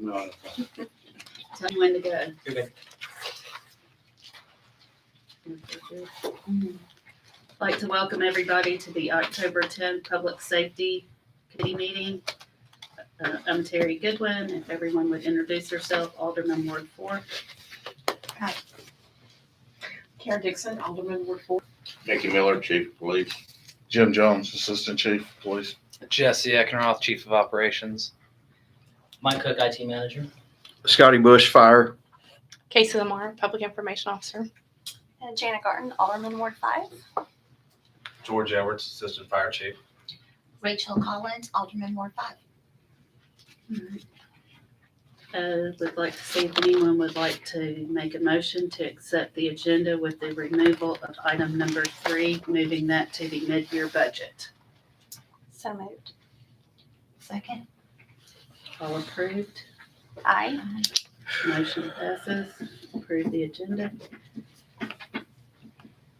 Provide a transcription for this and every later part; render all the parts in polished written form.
No. Tell me when to go. Okay. I'd like to welcome everybody to the October 10th Public Safety Committee meeting. I'm Terry Goodwin. If everyone would introduce herself, Alderman Ward 4. Hi. Karen Dixon, Alderman Ward 4. Mickey Miller, Chief of Police. Jim Jones, Assistant Chief of Police. Jesse Eckenroth, Chief of Operations. Mike Cook, IT Manager. Scotty Bush, Fire. Casey Lamar, Public Information Officer. And Janet Garten, Alderman Ward 5. George Edwards, Assistant Fire Chief. Rachel Collins, Alderman Ward 5. Would like to see if anyone would like to make a motion to accept the agenda with the removal of item number 3, moving that to the mid-year budget. So moved. Second. All approved? Aye. Motion passes. Approve the agenda.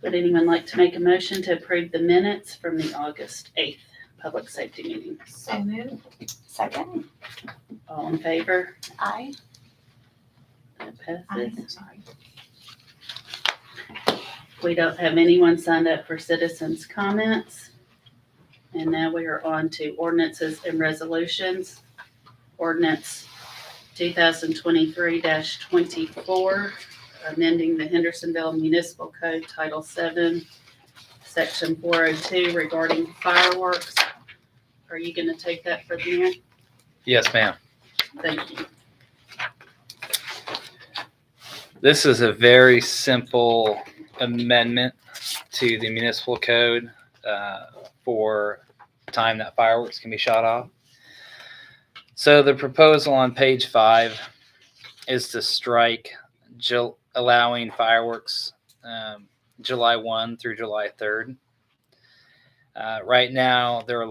Would anyone like to make a motion to approve the minutes from the August 8th Public Safety meeting? So moved. Second. All in favor? Aye. That Aye. passes. Sorry. We don't have anyone signed up for citizens' comments. And now we are on to ordinances and resolutions. Ordinance 2023-24, amending the Hendersonville Municipal Code Title 7, Section 402 regarding fireworks. Are you going to take that for the mayor? Yes, ma'am. Thank you. This is a very simple amendment to the municipal code for the time that fireworks can be shot off. So the proposal on page 5 is to strike allowing fireworks July 1 through July 3rd. Right now, they're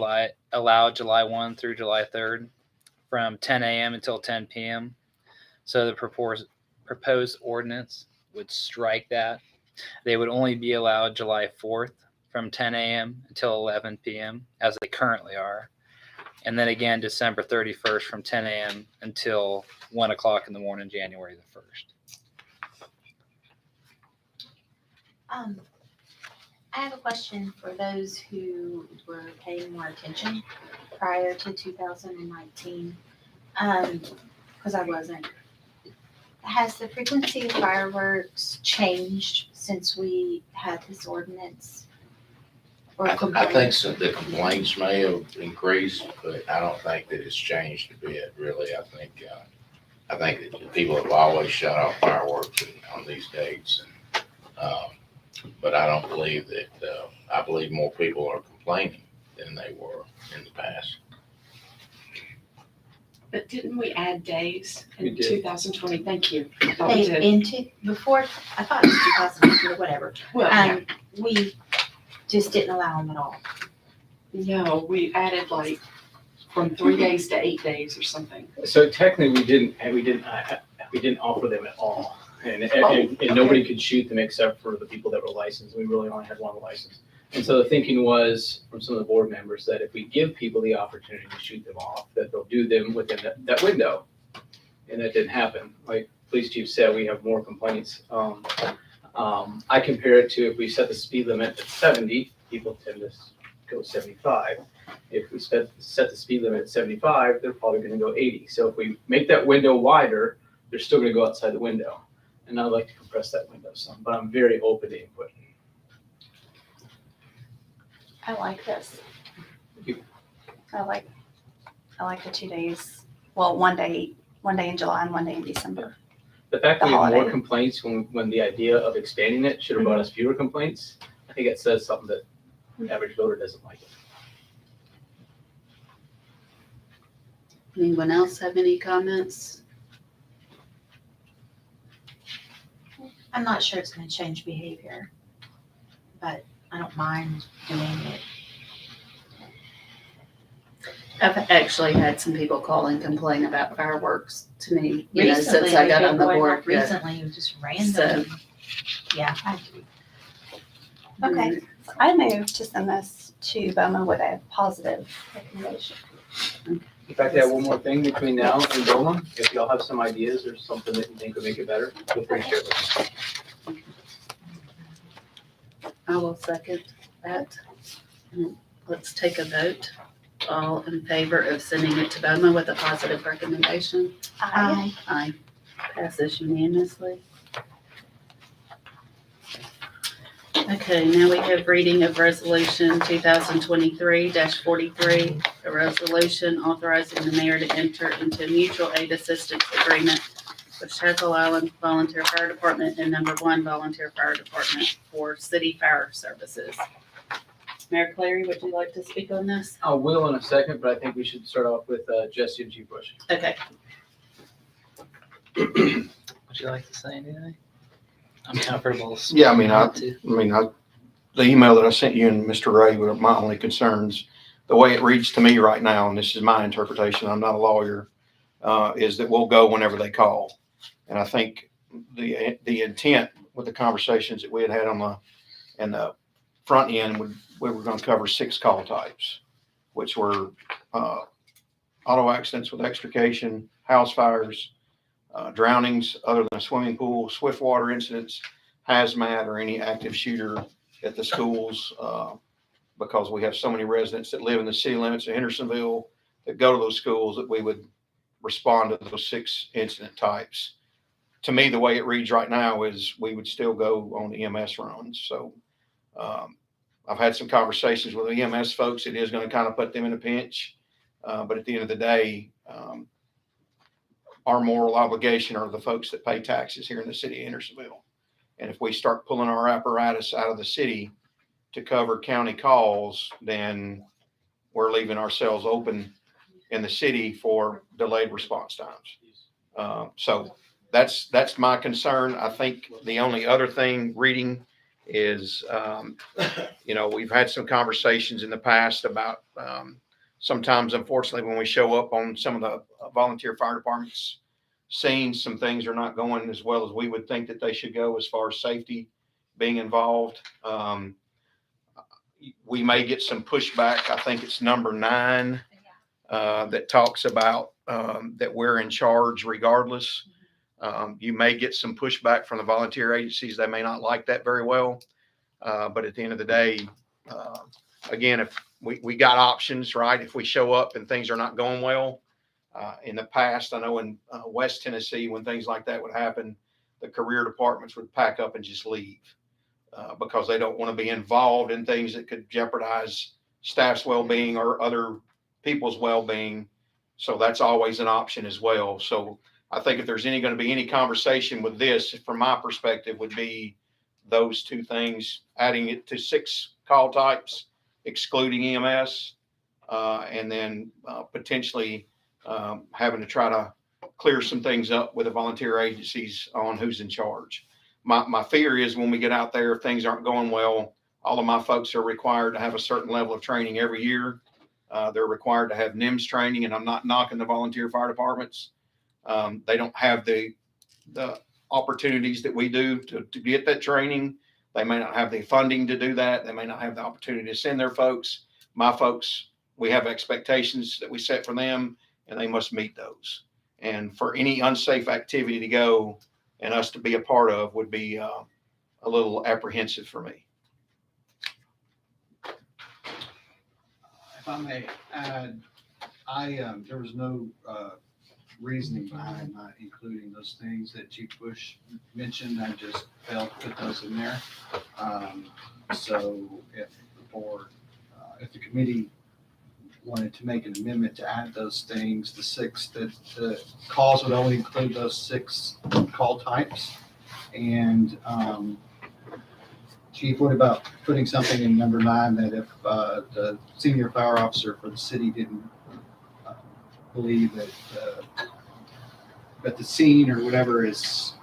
allowed July 1 through July 3rd from 10 a.m. until 10 p.m. So the proposed ordinance would strike that. They would only be allowed July 4th from 10 a.m. until 11 p.m. as they currently are. And then again, December 31st from 10 a.m. until 1 o'clock in the morning, January the 1st. I have a question for those who were paying more attention prior to 2019, because I wasn't. Has the frequency of fireworks changed since we had this ordinance? Or I think so. The complaints may have increased, but I don't think that it's changed a bit, really. I think that people have always shut off fireworks on these dates. But I don't believe that, I believe more people are complaining than they were in the past. But didn't we add days We in did. 2020? Thank you. I thought we did. Before, I thought it was 2019 or whatever. Well, yeah. We just didn't allow them at all. No, we added like from 3 days to 8 days or something. So technically, we didn't offer them at all, and nobody could shoot them except for the people that were licensed. We really only had one license, and so the thinking was from some of the board members that if we give people the opportunity to shoot them off, that they'll do them within that window, and that didn't happen. Like police chief said, we have more complaints. I compare it to if we set the speed limit at 70, people tend to go 75. If we set the speed limit at 75, they're probably going to go 80. So if we make that window wider, they're still going to go outside the window. And I'd like to compress that window some, but I'm very open to input. I like this. You- I like the 2 days. Well, one day in July and one day in December. The fact that The we have more holiday. complaints when the idea of expanding it should have brought us fewer complaints, I think it says something that the average voter doesn't like it. Anyone else have any comments? I'm not sure it's gonna change behavior, but I don't mind doing it. I've actually had some people call and complain about fireworks to me, since Recently, I got they've on been the going board. off recently, just random. Yeah. Okay, I move to send this to BOMA with a positive recommendation. In fact, I have one more thing between now and Roma. If y'all have some ideas or something that you think would make it better, feel free to share it with me. I will second that. Let's take a vote. All in favor of sending it to BOMA with a positive recommendation? Aye. Aye. Passes unanimously. Okay, now we have reading of resolution 2023-43, a resolution authorizing the mayor to enter into a mutual aid assistance agreement with Shackle Island Volunteer Fire Department and Number 1 Volunteer Fire Department for city fire services. Mayor Clary, would you like to speak on this? I will in a second, but I think we should start off with Jesse and Chief Bush. Okay. Would you like to say anything? I'm comfortable. Yeah, I mean, to. the email that I sent you and Mr. Ray were my only concerns. The way it reads to me right now, and this is my interpretation, I'm not a lawyer, is that we'll go whenever they call. And I think the intent with the conversations that we had on the front end, we were going to cover 6 call types, which were auto accidents with extrication, house fires, drownings other than a swimming pool, swift water incidents, hazmat, or any active shooter at the schools, because we have so many residents that live in the city limits of Hendersonville that go to those schools, that we would respond to those 6 incident types. To me, the way it reads right now is we would still go on EMS runs. So I've had some conversations with the EMS folks. It is going to kind of put them in a pinch. But at the end of the day, our moral obligation are the folks that pay taxes here in the city of Hendersonville. And if we start pulling our apparatus out of the city to cover county calls, then we're leaving ourselves open in the city for delayed response times. So that's my concern. I think the only other thing reading is, we've had some conversations in the past about sometimes, unfortunately, when we show up on some of the volunteer fire departments, seeing some things are not going as well as we would think that they should go as far as safety being involved. We may get some pushback. I think it's number 9 that talks about that we're in charge regardless. You may get some pushback from the volunteer agencies. They may not like that very well. But at the end of the day, again, if we got options, right? If we show up and things are not going well, in the past, I know in West Tennessee, when things like that would happen, the career departments would pack up and just leave because they don't want to be involved in things that could jeopardize staff's well-being or other people's well-being. So that's always an option as well. So I think if there's going to be any conversation with this, from my perspective, would be those 2 things, adding it to 6 call types, excluding EMS, and then potentially having to try to clear some things up with the volunteer agencies on who's in charge. My fear is when we get out there, if things aren't going well, all of my folks are required to have a certain level of training every year. They're required to have NIMS training, and I'm not knocking the volunteer fire departments. They don't have the opportunities that we do to get that training. They may not have the funding to do that. They may not have the opportunity to send their folks. My folks, we have expectations that we set for them, and they must meet those. And for any unsafe activity to go and us to be a part of would be a little apprehensive for me. If I may add, there was no reasoning behind not including those things that Chief Bush mentioned. I just failed to put those in there. So if the board, if the committee wanted to make an amendment to add those things, that the calls would only include those 6 call types. And Chief, what about putting something in number 9 that if the senior fire officer for the city didn't believe that the scene or whatever is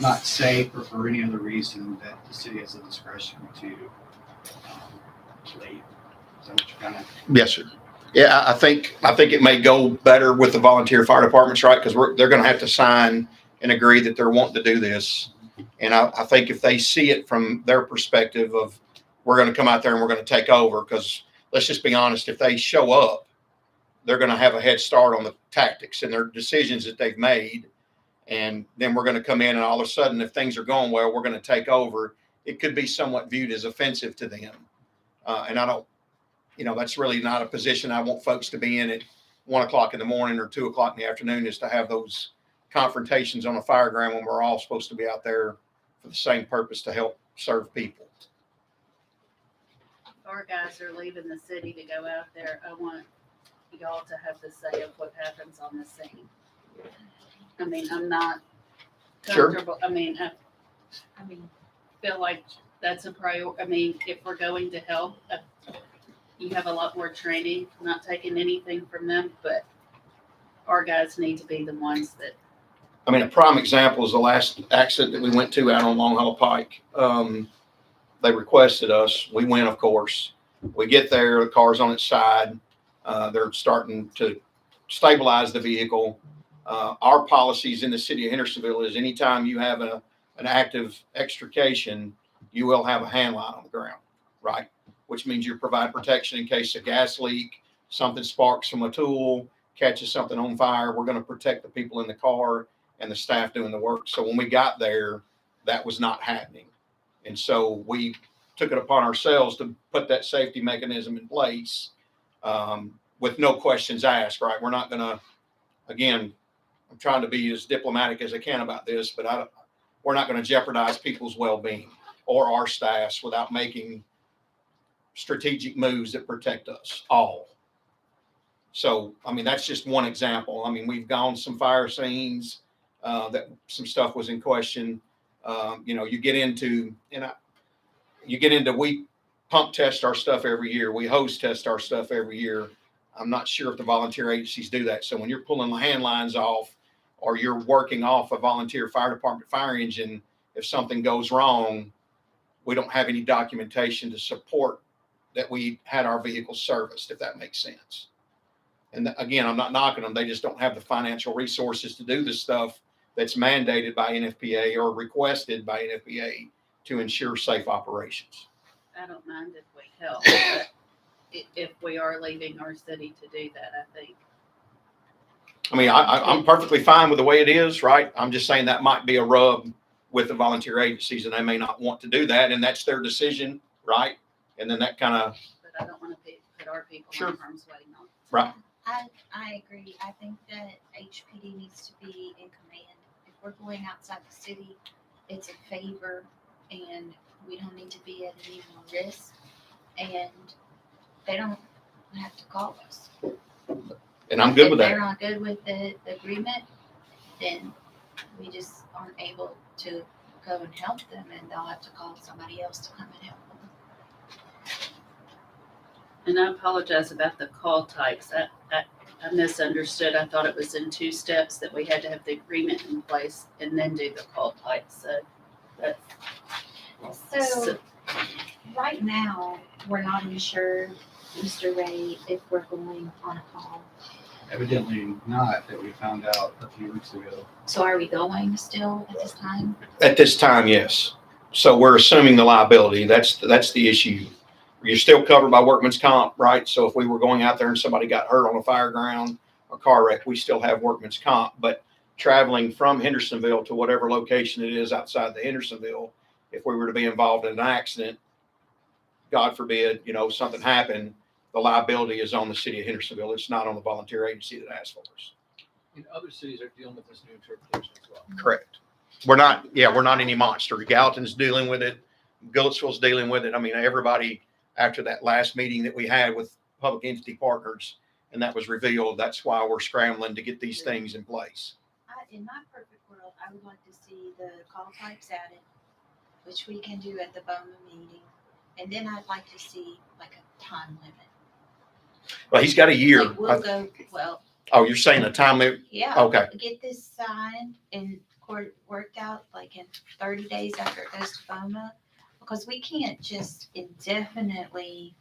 not safe, or for any other reason, that the city has the discretion to leave? Is that what you're kind of? Yes, sir. Yeah, I think it may go better with the volunteer fire departments, right? Because they're going to have to sign and agree that they're wanting to do this. And I think if they see it from their perspective of, we're going to come out there and we're going to take over, because let's just be honest, if they show up they're going to have a head start on the tactics and their decisions that they've made. And then we're going to come in and all of a sudden, if things are going well, we're going to take over. It could be somewhat viewed as offensive to them. And I don't, that's really not a position I want folks to be in at 1 o'clock in the morning or 2 o'clock in the afternoon, is to have those confrontations on a fire ground when we're all supposed to be out there for the same purpose, to help serve people. If our guys are leaving the city to go out there, I want y'all to have the say of what happens on the scene. I mean, I'm not Sure. comfortable. I mean, feel like that's a priority. I mean, if we're going to help, you have a lot more training, not taking anything from them, but our guys need to be the ones that. I mean, a prime example is the last accident that we went to out on Long Hollow Pike. They requested us. We went, of course. We get there, the car's on its side. They're starting to stabilize the vehicle. Our policies in the city of Hendersonville is anytime you have an active extrication, you will have a hand line on the ground, right? Which means you provide protection in case of gas leak, something sparks from a tool, catches something on fire. We're going to protect the people in the car and the staff doing the work. So when we got there, that was not happening. And so we took it upon ourselves to put that safety mechanism in place with no questions asked, right? We're not going to, again, I'm trying to be as diplomatic as I can about this, but we're not going to jeopardize people's well-being or our staff's without making strategic moves that protect us all. So, I mean, that's just one example. I mean, we've gone some fire scenes that some stuff was in question. You get into, we pump test our stuff every year. We hose test our stuff every year. I'm not sure if the volunteer agencies do that. So when you're pulling the hand lines off or you're working off a volunteer fire department fire engine, if something goes wrong, we don't have any documentation to support that we had our vehicles serviced, if that makes sense. And again, I'm not knocking them. They just don't have the financial resources to do this stuff that's mandated by NFPA or requested by NFPA to ensure safe operations. I don't mind if we help, but if we are leaving our city to do that, I think. I mean, I'm perfectly fine with the way it is, right? I'm just saying that might be a rub with the volunteer agencies, and they may not want to do that, and that's their decision, right? And then that kind of. But I don't want to put our people Sure. in harm's way. No. Right. I agree. I think that HPD needs to be in command. If we're going outside the city, it's a favor, and we don't need to be at any more risk. And they don't have to call us. And I'm good with If they're that. not good with the agreement, then we just aren't able to go and help them, and they'll have to call somebody else to come and help them. And I apologize about the call types. I misunderstood. I thought it was in 2 steps, that we had to have the agreement in place and then do the call types. So right now, we're not even sure, Mr. Ray, if we're going on a call. Evidently not, that we found out a few weeks ago. So are we going still at this time? At this time, yes. So we're assuming the liability. That's the issue. You're still covered by workman's comp, right? So if we were going out there and somebody got hurt on a fire ground or car wreck, we still have workman's comp. But traveling from Hendersonville to whatever location it is outside the Hendersonville, if we were to be involved in an accident, God forbid, something happened, the liability is on the city of Hendersonville. It's not on the volunteer agency that asked for us. And other cities are dealing with this new interpretation as well. Correct. We're not any monster. Gallatin's dealing with it. Goodlettsville's dealing with it. I mean, everybody, after that last meeting that we had with public entity partners, and that was revealed, that's why we're scrambling to get these things in place. In my perfect world, I would like to see the call types added, which we can do at the BOMA meeting. And then I'd like to see like a time limit. Well, he's got a year. Like we'll go, well, Oh, you're saying a time limit? yeah. Okay. Get this signed and worked out like in 30 days after it goes to BOMA. Because we can't just indefinitely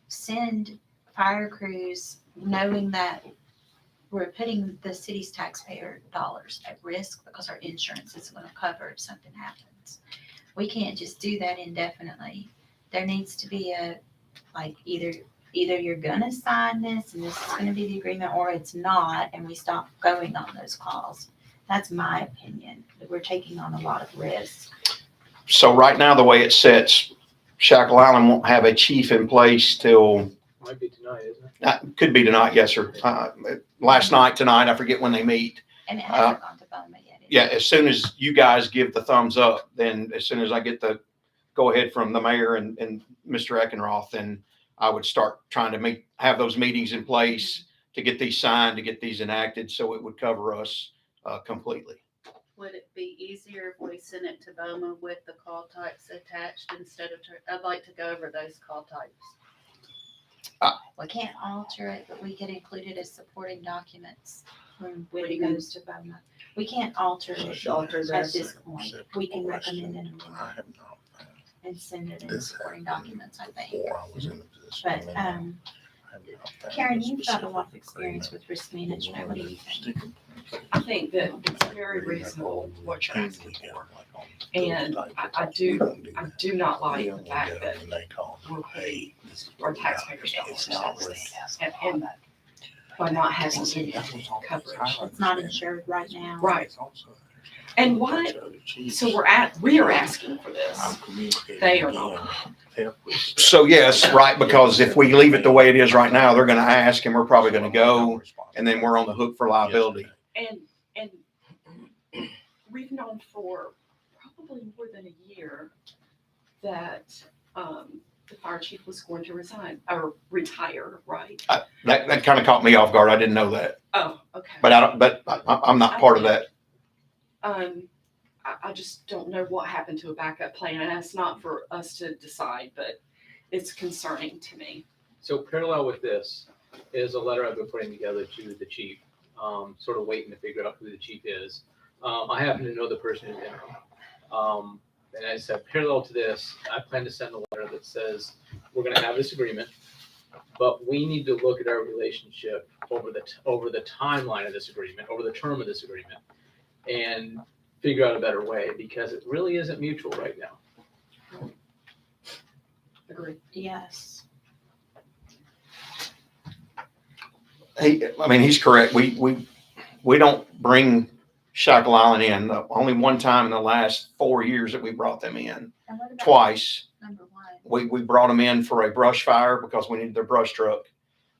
send fire crews knowing that we're putting the city's taxpayer dollars at risk because our insurance isn't going to cover if something happens. We can't just do that indefinitely. There needs to be either either you're gonna sign this and this is gonna be the agreement, or it's not, and we stop going on those calls. That's my opinion, that we're taking on a lot of risk. So right now, the way it sits, Shackle Island won't have a chief in place till, Might be tonight, isn't it? could be tonight, yes, sir. Last night, tonight, I forget when they meet. And it hasn't gone to BOMA yet. Yeah, as soon as you guys give the thumbs up, then as soon as I get the go ahead from the mayor and Mr. Eckenroth, then I would start trying to have those meetings in place to get these signed, to get these enacted, so it would cover us completely. Would it be easier if we sent it to BOMA with the call types attached instead of, I'd like to go over those call types. We can't alter it, but we could include it as supporting documents when What do it you mean? goes to BOMA. We can't alter it Alter at this. this point. We can recommend an amendment and send it in supporting documents, I think. But, Karen, you've got a lot of experience with risk management. What do you think? I think that it's very reasonable what you're asking for. And I do not like the fact that we're paying our taxpayers dollars and by not having any coverage. It's not insured right now. Right. And why, so we are asking for this. They are not. So yes, right, because if we leave it the way it is right now, they're gonna ask and we're probably gonna go, and then we're on the hook for liability. And we've known for probably more than a year that the fire chief was going to resign or retire, right? That kind of caught me off guard. I didn't know that, Oh, okay. but I'm not part of that. I just don't know what happened to a backup plan, and that's not for us to decide, but it's concerning to me. So parallel with this is a letter I've been putting together to the chief, sort of waiting to figure out who the chief is. I happen to know the person who's interim. And I said, parallel to this, I plan to send a letter that says, we're gonna have this agreement, but we need to look at our relationship over the timeline of this agreement, over the term of this agreement, and figure out a better way, because it really isn't mutual right now. Agree. Yes. He's correct. We don't bring Shackle Island in. Only one time in the last 4 years that we brought them in. And what about Twice. number one? We brought them in for a brush fire because we needed their brush truck.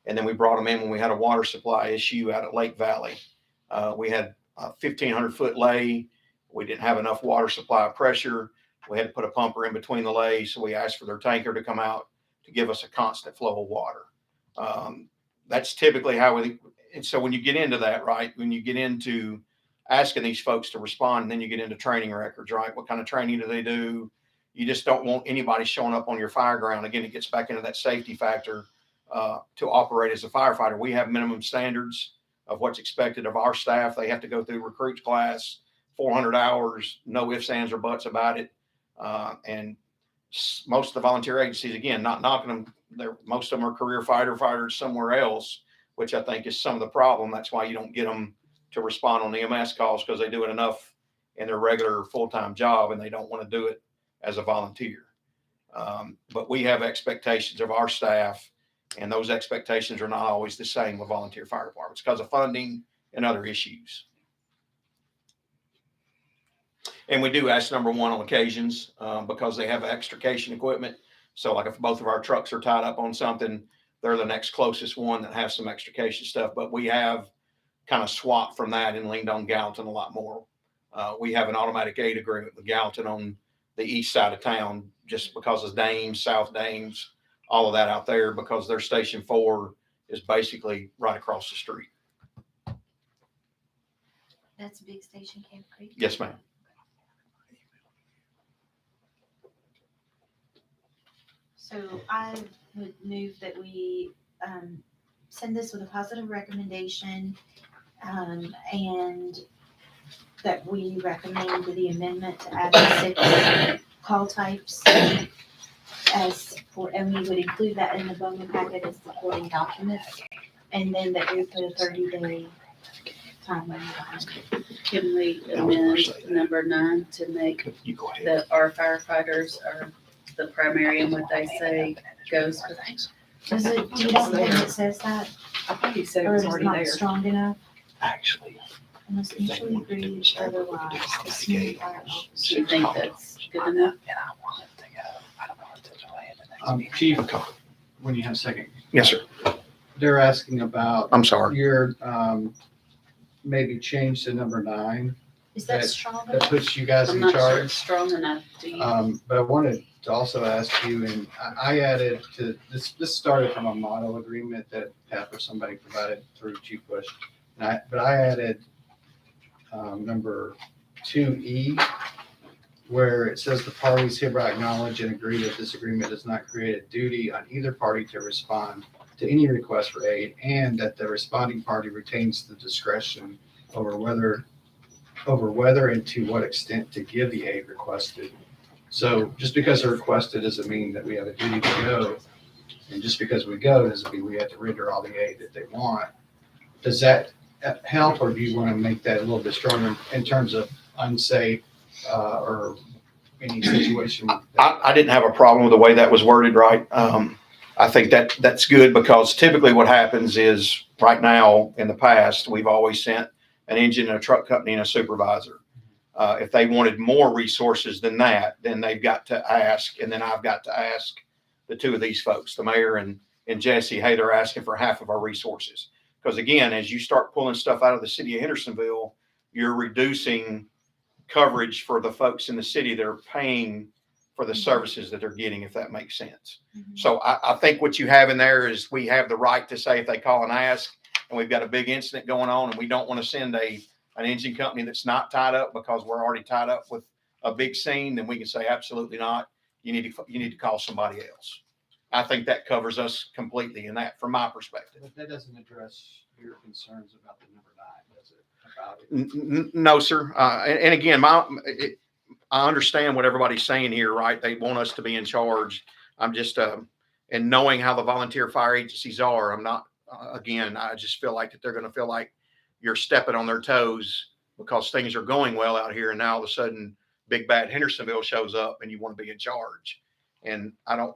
And then we brought them in when we had a water supply issue out at Lake Valley. We had a 1,500 foot lay. We didn't have enough water supply pressure. We had to put a pumper in between the lays. So we asked for their tanker to come out to give us a constant flow of water. That's typically how and so when you get into that, right, when you get into asking these folks to respond, and then you get into training records, right? What kind of training do they do? You just don't want anybody showing up on your fire ground. Again, it gets back into that safety factor to operate as a firefighter. We have minimum standards of what's expected of our staff. They have to go through recruits class, 400 hours, no ifs, ands, or buts about it. And most of the volunteer agencies, again, not knocking them, most of them are career fighters somewhere else, which I think is some of the problem. That's why you don't get them to respond on EMS calls, because they do it enough in their regular full-time job and they don't want to do it as a volunteer. But we have expectations of our staff, and those expectations are not always the same with volunteer fire departments because of funding and other issues. And we do ask number one on occasions because they have extrication equipment. So like if both of our trucks are tied up on something, they're the next closest one that has some extrication stuff. But we have kind of swapped from that and leaned on Gallatin a lot more. We have an automatic aid agreement with Gallatin on the east side of town just because of Dames, South Dames, all of that out there, because their Station 4 is basically right across the street. That's a big station, Camp Creek? Yes, ma'am. So I would move that we send this with a positive recommendation, and that we recommend the amendment to add the 6 call types and we would include that in the BOMA packet as supporting documents, and then that we put a 30-day timeline behind it. Can we amend number 9 to make that our firefighters are the primary and what they say goes with Does it, do you have anything that says that, I thought he said it or was is it already not there. strong enough? Actually, Unless mutually agreed otherwise, the senior fire Do officer. you think that's good enough? Chief, when you have a second, Yes, sir. they're asking about I'm sorry. your, maybe change to number 9. Is that That- strong That enough? puts you guys I'm in not sure charge. it's strong enough. Do you? But I wanted to also ask you, and I added to, this started from a model agreement that Pat or somebody provided through Chief Bush. But I added number 2E, where it says the parties hereby acknowledge and agree that this agreement does not create a duty on either party to respond to any request for aid, and that the responding party retains the discretion over whether and to what extent to give the aid requested. So just because they're requested doesn't mean that we have a duty to go. And just because we go doesn't mean we have to render all the aid that they want. Does that help, or do you want to make that a little bit stronger in terms of unsafe or any situation? I didn't have a problem with the way that was worded, right? I think that's good, because typically what happens is, right now, in the past, we've always sent an engine, a truck company, and a supervisor. If they wanted more resources than that, then they've got to ask, and then I've got to ask the two of these folks, the mayor and Jesse, hey, they're asking for half of our resources. Because again, as you start pulling stuff out of the city of Hendersonville, you're reducing coverage for the folks in the city that are paying for the services that they're getting, if that makes sense. So I think what you have in there is we have the right to say, if they call and ask, and we've got a big incident going on, and we don't want to send an engine company that's not tied up because we're already tied up with a big scene, then we can say, absolutely not. You need to call somebody else. I think that covers us completely in that, from my perspective. But that doesn't address your concerns about the number 9, does it? About it? No, sir. And again, I understand what everybody's saying here, right? They want us to be in charge. I'm just, and knowing how the volunteer fire agencies are, I'm not, again, I just feel like that they're going to feel like you're stepping on their toes because things are going well out here. And now all of a sudden, big bad Hendersonville shows up and you want to be in charge. And I don't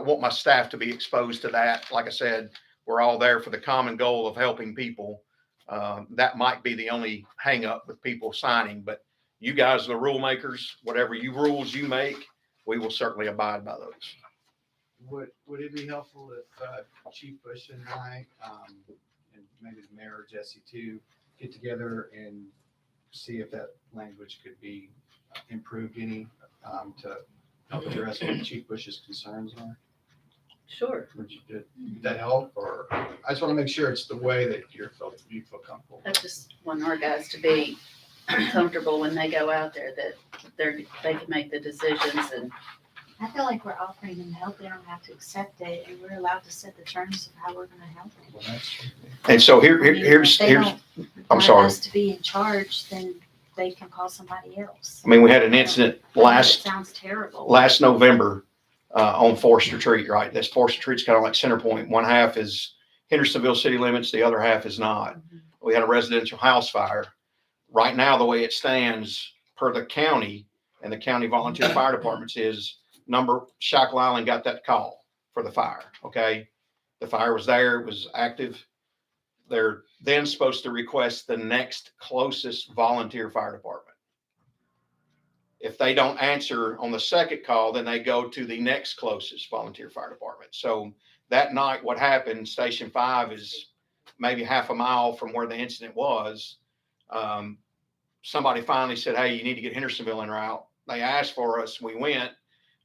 want my staff to be exposed to that. Like I said, we're all there for the common goal of helping people. That might be the only hang up with people signing, but you guys are the rule makers. Whatever rules you make, we will certainly abide by those. Would it be helpful if Chief Bush and I, and maybe the mayor or Jesse too, get together and see if that language could be improved any to help address what Chief Bush's concerns are? Sure. Would that help? Or I just want to make sure it's the way that you feel comfortable. I just want our guys to be comfortable when they go out there, that they can make the decisions. And I feel like we're offering them help, they don't have to accept it, and we're allowed to set the terms of how we're gonna help them. Well, that's true. And so I mean, here's, if they don't I'm want sorry. us to be in charge, then they can call somebody else. I mean, we had an incident I know it last sounds terrible. November on Forest Retreat, right? This Forest Retreat's kind of like center point. One half is Hendersonville city limits. The other half is not. We had a residential house fire. Right now, the way it stands per the county and the county volunteer fire departments is Shackle Island got that call for the fire. Okay. The fire was there. It was active. They're then supposed to request the next closest volunteer fire department. If they don't answer on the second call, then they go to the next closest volunteer fire department. So that night, what happened, Station 5 is maybe half a mile from where the incident was. Somebody finally said, hey, you need to get Hendersonville en route. They asked for us. We went.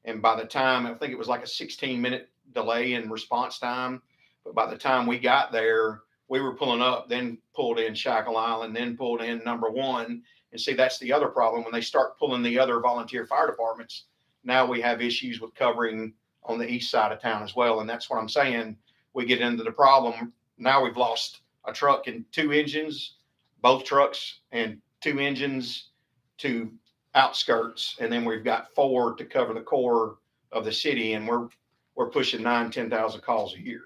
And by the time, I think it was like a 16-minute delay in response time. But by the time we got there, we were pulling up, then pulled in Shackle Island, then pulled in number 1. And see, that's the other problem. When they start pulling the other volunteer fire departments, now we have issues with covering on the east side of town as well. And that's what I'm saying. We get into the problem. Now we've lost a truck and 2 engines, both trucks and 2 engines to outskirts. And then we've got 4 to cover the core of the city. And we're pushing 9,000-10,000 calls a year.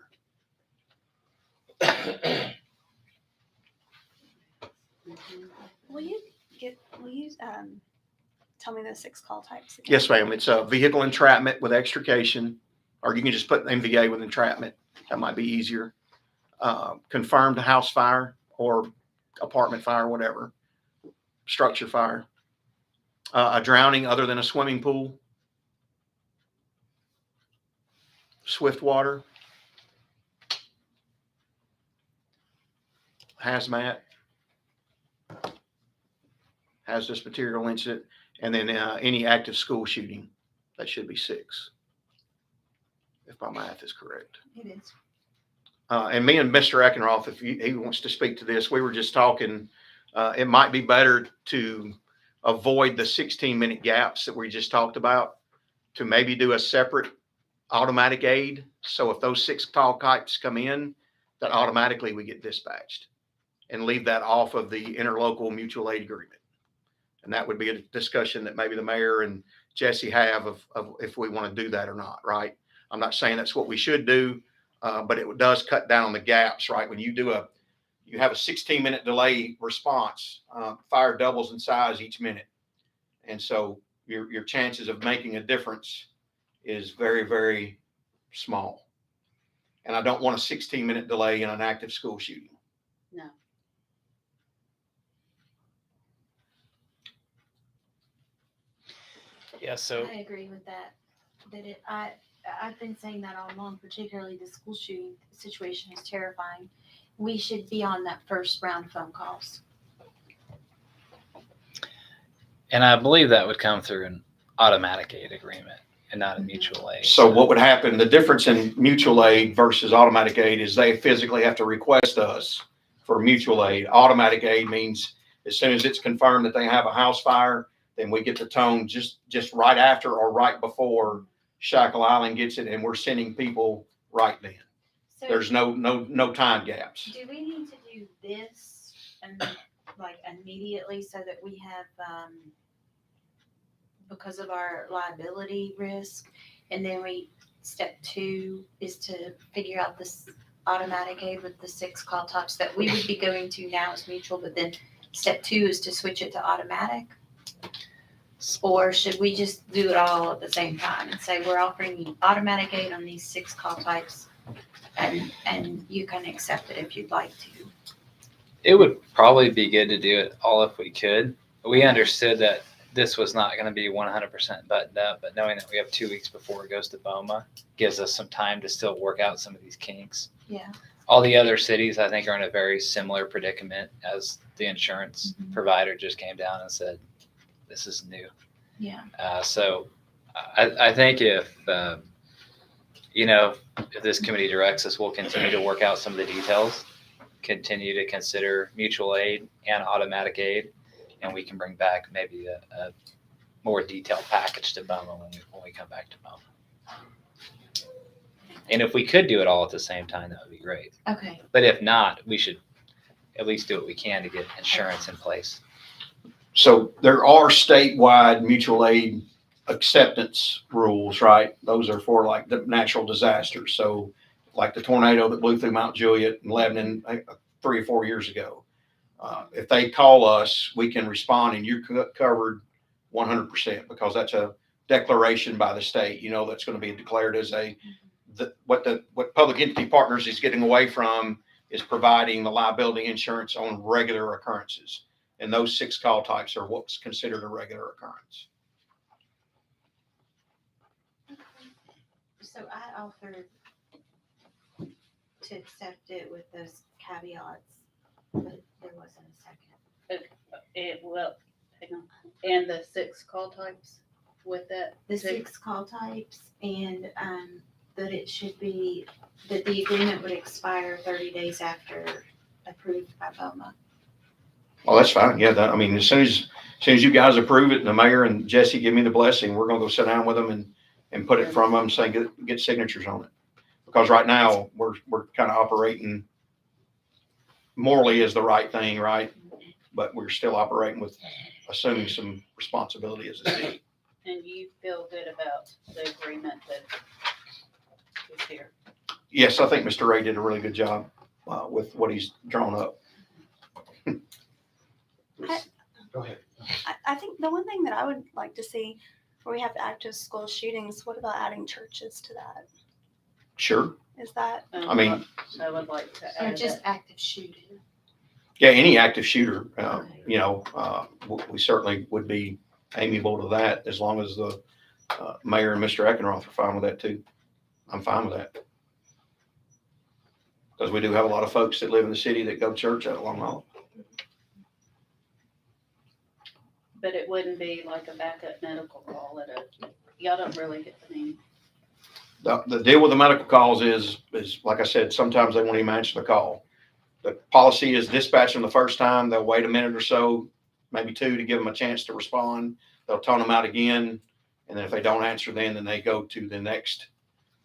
Will you tell me the 6 call types again? Yes, ma'am. It's a vehicle entrapment with extrication, or you can just put MVA with entrapment. That might be easier. Confirmed house fire or apartment fire, whatever. Structure fire. A drowning other than a swimming pool. Swift water. Hazmat. Hazardous material incident. And then any active school shooting. That should be 6. If my math is correct. It is. And me and Mr. Eckenroth, if he wants to speak to this, we were just talking, it might be better to avoid the 16-minute gaps that we just talked about, to maybe do a separate automatic aid. So if those 6 call types come in, that automatically we get dispatched, and leave that off of the interlocal mutual aid agreement. And that would be a discussion that maybe the mayor and Jesse have of if we want to do that or not, right? I'm not saying that's what we should do, but it does cut down on the gaps, right? When you have a 16-minute delay response, fire doubles in size each minute. And so your chances of making a difference is very, very small. And I don't want a 16-minute delay in an active school shooting. No. Yeah, so I agree with that. I've been saying that all along, particularly the school shooting situation is terrifying. We should be on that first round of phone calls. and I believe that would come through an automatic aid agreement and not a mutual aid. So what would happen, the difference in mutual aid versus automatic aid is they physically have to request us for mutual aid. Automatic aid means as soon as it's confirmed that they have a house fire, then we get the tone just right after or right before Shackle Island gets it, and we're sending people right then. So There's no time gaps. do we need to do this and like immediately so that we have, because of our liability risk, and then step 2 is to figure out this automatic aid with the 6 call types that we would be going to now as mutual, but then step 2 is to switch it to automatic? Or should we just do it all at the same time and say, we're offering you automatic aid on these 6 call types, and you can accept it if you'd like to? It would probably be good to do it all if we could. We understood that this was not going to be 100% buttoned up, but knowing that we have 2 weeks before it goes to BOMA gives us some time to still work out some of these kinks. Yeah. All the other cities, I think, are in a very similar predicament, as the insurance provider just came down and said, this is new. Yeah. So I think if this committee directs us, we'll continue to work out some of the details, continue to consider mutual aid and automatic aid, and we can bring back maybe a more detailed package to BOMA when we come back to BOMA. And if we could do it all at the same time, that would be great. Okay. But if not, we should at least do what we can to get insurance in place. So there are statewide mutual aid acceptance rules, right? Those are for like the natural disasters. So like the tornado that blew through Mount Juliet in Lebanon 3 or 4 years ago. If they call us, we can respond, and you're covered 100% because that's a declaration by the state. That's going to be declared as what Public Entity Partners is getting away from is providing the liability insurance on regular occurrences. And those 6 call types are what's considered a regular occurrence. So I offered to accept it with those caveats, but there wasn't a second. Hang on. And the 6 call types with that? The too? 6 call types, and that it should be, that the agreement would expire 30 days after approved by BOMA. Oh, that's fine. Yeah. As soon as you guys approve it and the mayor and Jesse give me the blessing, we're going to go sit down with them and put it from them, saying get signatures on it. Because right now we're kind of operating morally as the right thing, right? But we're still operating with assuming some responsibility as a city. And you feel good about the agreement that is here? Yes, I think Mr. Ray did a really good job with what he's drawn up. Go ahead. I think the one thing that I would like to see where we have active school shootings, what about adding churches to that? Sure. Is that, I mean, I would like to Or add just that. active shooting? yeah, any active shooter, Okay. we certainly would be amiable to that as long as the mayor and Mr. Eckenroth are fine with that too. I'm fine with that. Because we do have a lot of folks that live in the city that go to church out of Long Island. But it wouldn't be like a backup medical call y'all don't really get the name. The deal with the medical calls is like I said, sometimes they won't even answer the call. The policy is dispatch them the first time. They'll wait a minute or so, maybe two, to give them a chance to respond. They'll tone them out again. And then if they don't answer then they go to the next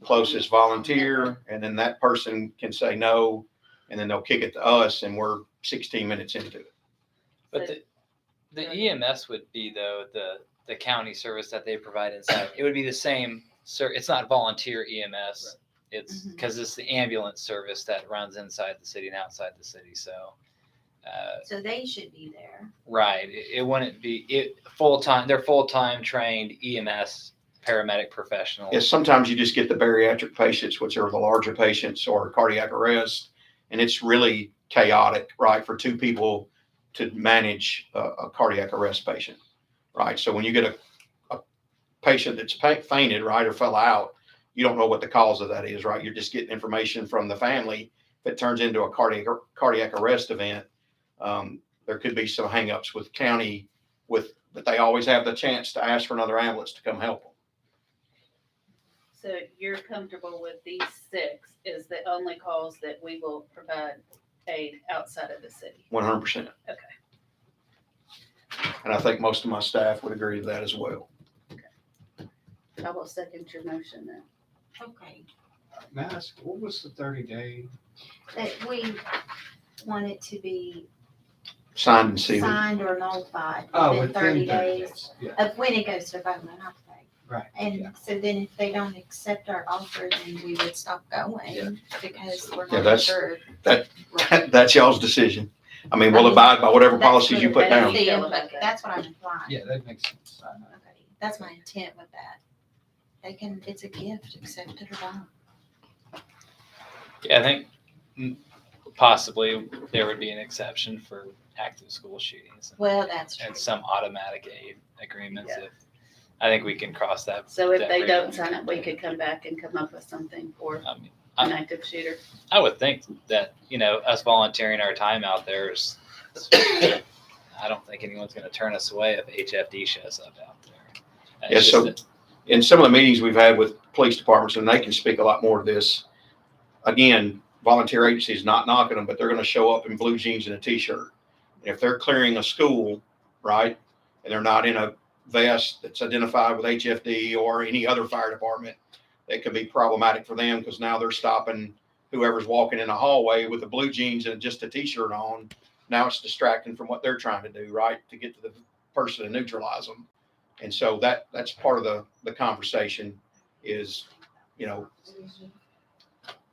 closest volunteer. And then that person can say no. And then they'll kick it to us and we're 16 minutes into it. But the EMS would be though the county service that they provide inside. It would be the same. It's not volunteer EMS. It's because it's the ambulance service that runs inside the city and outside the city. So, So they should be there. right. It wouldn't be full time. They're full time trained EMS paramedic professionals. Yes, sometimes you just get the bariatric patients, which are the larger patients or cardiac arrest. And it's really chaotic, right, for two people to manage a cardiac arrest patient, right? So when you get a patient that's fainted, right, or fell out, you don't know what the cause of that is, right? You're just getting information from the family. If it turns into a cardiac arrest event, there could be some hangups with county but they always have the chance to ask for another ambulance to come help them. So you're comfortable with these 6 is the only calls that we will provide aid outside of the city? 100%. Okay. And I think most of my staff would agree to that as well. I will second your motion then. Okay. May I ask, what was the 30-day? That we want it to be Signed and sealed. signed or nullified Oh, within 30 days Yeah, of when it goes to vote, not today. right. And so then if they don't accept our offer, then we would stop Yeah. going because we're Yeah, not that's- sure. That's y'all's decision. I mean, we'll abide by whatever That's policies you what- put that's down. the Feel input. about that. That's what I'm implying. Yeah, that makes sense. I know. Okay, that's my intent with that. It's a gift, accept it or not. Yeah, I think possibly there would be an exception for active school shootings Well, that's true. and some automatic aid agreements. Yeah. If I think we can cross that. So if that they bridge. don't sign it, we could come back and come up with something for I mean, an active shooter. I would think that, us volunteering our time out there is, I don't think anyone's going to turn us away if HFD shows up out there. It's Yeah, just so that- in some of the meetings we've had with police departments, and they can speak a lot more to this, again, volunteer agencies not knocking them, but they're going to show up in blue jeans and a t-shirt. If they're clearing a school, right, and they're not in a vest that's identified with HFD or any other fire department, it could be problematic for them because now they're stopping whoever's walking in a hallway with the blue jeans and just a t-shirt on. Now it's distracting from what they're trying to do, right, to get to the person and neutralize them. And so that's part of the conversation is,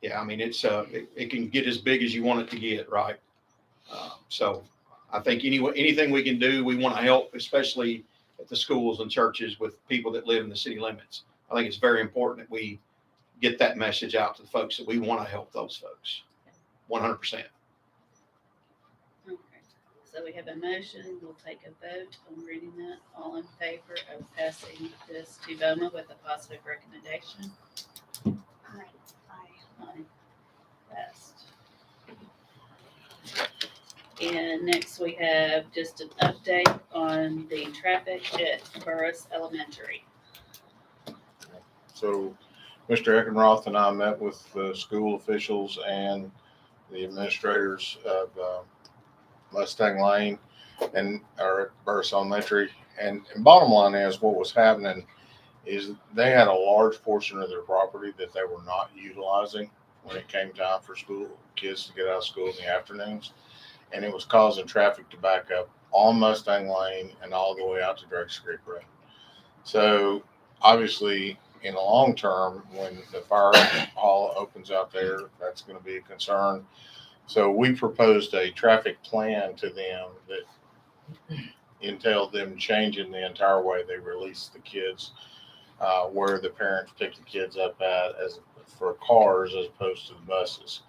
yeah, I mean, it can get as big as you want it to get, right? So I think anything we can do, we want to help, especially at the schools and churches with people that live in the city limits. I think it's very important that we get that message out to the folks that we want to help those folks. 100%. Okay. So we have a motion. We'll take a vote on reading that. All in favor of passing this to BOMA with a positive recommendation? Aye. Passed. And next we have just an update on the traffic at Burris Elementary. So Mr. Eckenroth and I met with the school officials and the administrators of Mustang Lane and our Burris Elementary. And bottom line is what was happening is they had a large portion of their property that they were not utilizing when it came time for school kids to get out of school in the afternoons. And it was causing traffic to back up on Mustang Lane and all the way out to Greg's Creek Road. So obviously in the long term, when the fire hall opens out there, that's going to be a concern. So we proposed a traffic plan to them that entailed them changing the entire way they release the kids where the parents pick the kids up at as for cars as opposed to the buses.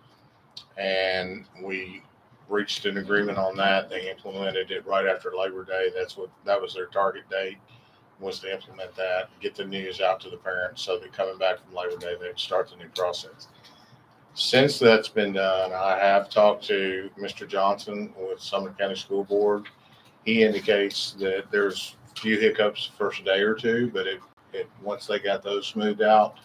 And we reached an agreement on that. They implemented it right after Labor Day. That was their target date, was to implement that, get the news out to the parents so that coming back from Labor Day, they'd start the new process. Since that's been done, I have talked to Mr. Johnson with Sumner County School Board. He indicates that there's a few hiccups the first day or two, but once they got those smoothed out,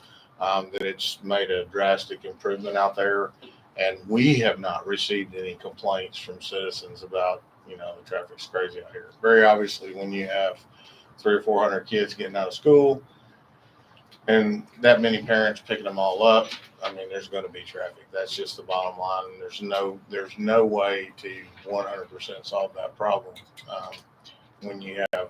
that it's made a drastic improvement out there. And we have not received any complaints from citizens about, the traffic's crazy out here. Very obviously, when you have 300 or 400 kids getting out of school and that many parents picking them all up, there's going to be traffic. That's just the bottom line. And there's no way to 100% solve that problem when you have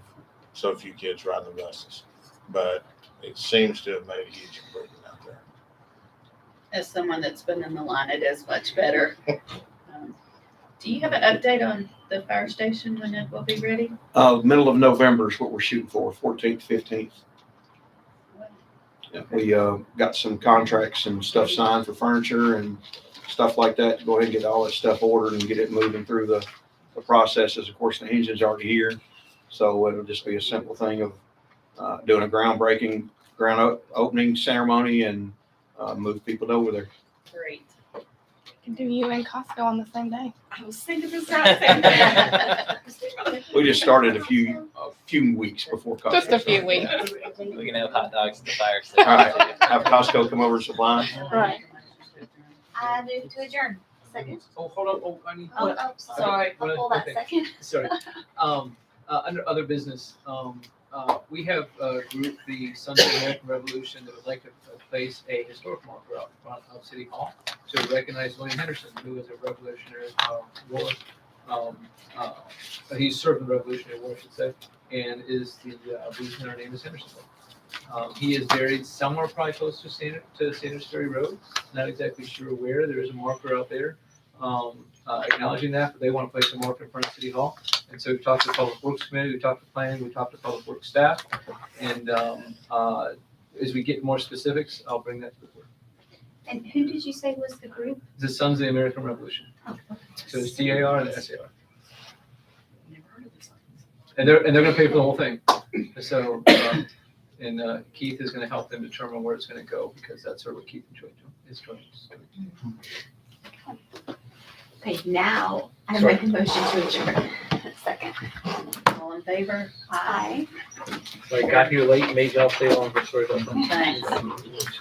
so few kids riding the buses. But it seems to have made a huge improvement out there. As someone that's been in the line, it is much better. Do you have an update on the fire station when it will be ready? Middle of November is what we're shooting for, 14th, 15th. Yeah, we got some contracts and stuff signed for furniture and stuff like that to go ahead and get all that stuff ordered and get it moving through the processes. Of course, the engine's already here, so it'll just be a simple thing of doing a ground opening ceremony and move people over there. Great. Can do you and Costco on the same day. I was thinking the same thing. We just started a few weeks before Costco. Just a few weeks. We can have hot dogs at the fire All station. right, have Costco come over and supply. Right. I move to adjourn. Second. Oh, hold on, I need. Oh, sorry. One I'll pull that thing. second. Sorry. Under other business, we have grouped the Sons of the American Revolution that would like to place a historic marker out in front of City Hall to recognize William Henderson, who was a Revolutionary War. He served in the Revolutionary War, I should say, and is the reason our name is Hendersonville. He is buried somewhere probably close to Sanders Ferry Road. Not exactly sure where. There is a marker out there acknowledging that, but they want to place a marker in front of City Hall. And so we've talked to the Public Works Committee, we talked to planning, we talked to Public Works staff. And as we get more specifics, I'll bring that to the board. And who did you say was the group? The Sons of the American Revolution. So it's DAR and SAR. And they're gonna pay for the whole thing. So, Keith is gonna help them determine where it's gonna go, because that's sort of what Keith is joining us. Okay, now I make a motion to adjourn. Second. All in favor? Aye. So I got here late, made y'all stay longer, sorry about that. Thanks.